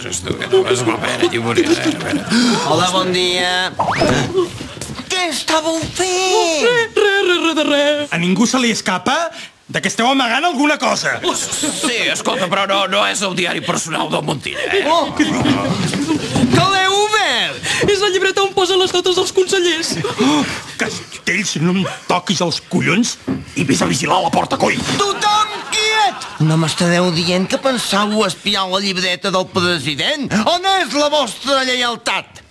Ostres, tu, que no vas a veure, lliure. Hola, bon dia. Què estàveu fent? Res. A ningú se li escapa que esteu amagant alguna cosa. Sí, escolta, però no és el diari personal del Montilla, eh? Que l'heu obert! És la llibreta on posen les notes dels consellers. Castells, no em toquis els collons i vés a vigilar la porta, coi. Tothom quiet! No m'estareu dient que pensàveu espiar la llibreta del president? On és la vostra lleialtat?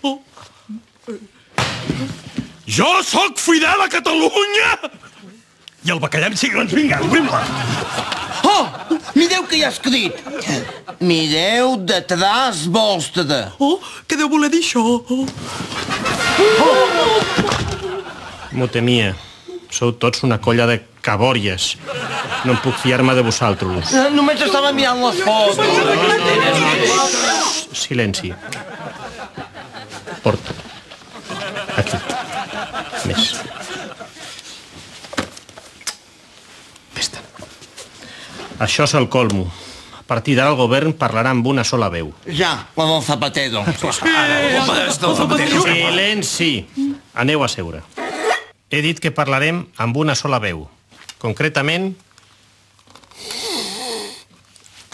Jo sóc fidel a Catalunya! I el bacallà em sigui, doncs vinga, obrim-la. Oh, mireu que hi ha escrit. Mireu detrás vostre. Oh, què deu voler dir això? M'ho temia. Sou tots una colla de cabòries. No em puc fiar-me de vosaltres. Només estava mirant les fotos. Silenci. Porta. Aquí. Més. Vés-te'n. Això és el colmo. A partir d'ara el govern parlarà amb una sola veu. Ja, la del Zapatero. Silenci. Aneu a seure. He dit que parlarem amb una sola veu. Concretament...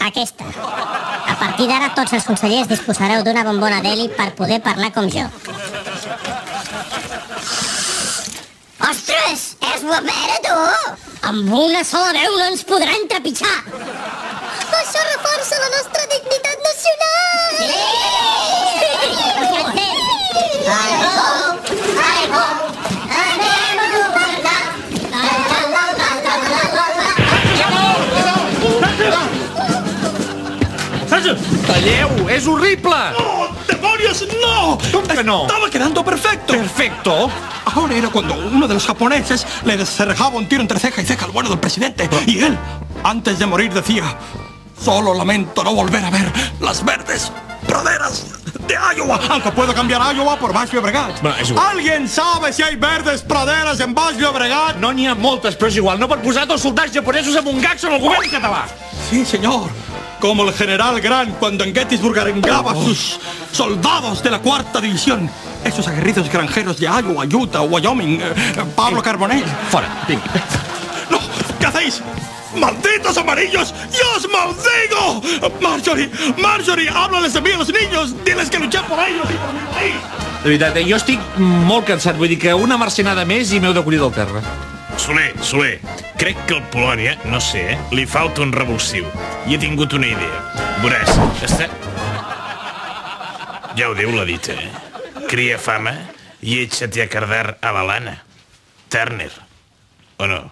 Aquesta. A partir d'ara tots els consellers disposareu d'una bombona d'heli per poder parlar com jo. Ostres, és la mera, tu! Amb una sola veu no ens podrà entrepitjar. Això reforça la nostra dignitat nacional! Sí! Anem a governar! Talleu, és horrible! ¡No! ¡Demonios, no! ¿Cómo que no? Estaba quedando perfecto. ¿Perfecto? Ahora era cuando uno de los japoneses le descerrajaba un tiro entre ceja y ceja al bueno del presidente. Y él, antes de morir, decía: solo lamento no volver a ver las verdes praderas de Iowa. Aunque puedo cambiar Iowa por Baix Llobregat. ¿Alguien sabe si hay verdes praderas en Baix Llobregat? No n'hi ha moltes, però és igual. No per posar dos soldats japonesos amb un gag sobre el govern català. Sí, señor. Como el general Grant cuando en Gettysburg arengaba a sus soldados de la 4ª división. Esos aguerridos granjeros de Iowa, Utah, Wyoming, Pablo Carbonell. Fora, vinga. ¡No! ¿Qué hacéis? ¡Malditos amarillos! ¡Yo os maldigo! Marjorie, háblales de mí a los niños. Diles que luché por ellos y por mi país. De veritat, jo estic molt cansat. Vull dir que una marcenada més i m'heu de collir del terra. Soler, crec que el Polònia, no sé, li falta un revulsiu. I he tingut una idea. Veuràs, està... Ja ho diu la dita, Cria fama i ets a cardar a la lana. Turner, o no?